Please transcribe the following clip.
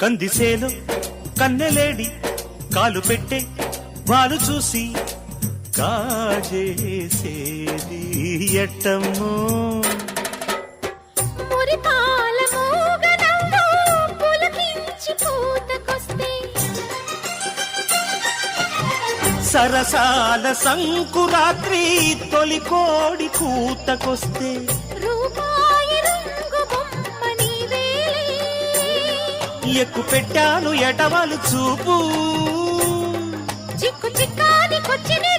కందిసేలో కన్నెలేడి కాలు పెట్టే వాలు చూసి కాజేసేది ఎట్టమ్మో సరసాల సంకురాత్రి తొలి కోడి కూతకొస్తే ఎక్కు పెట్టాను ఎటవాలు చూపు చిక్కు చిక్కాని కొచ్చినే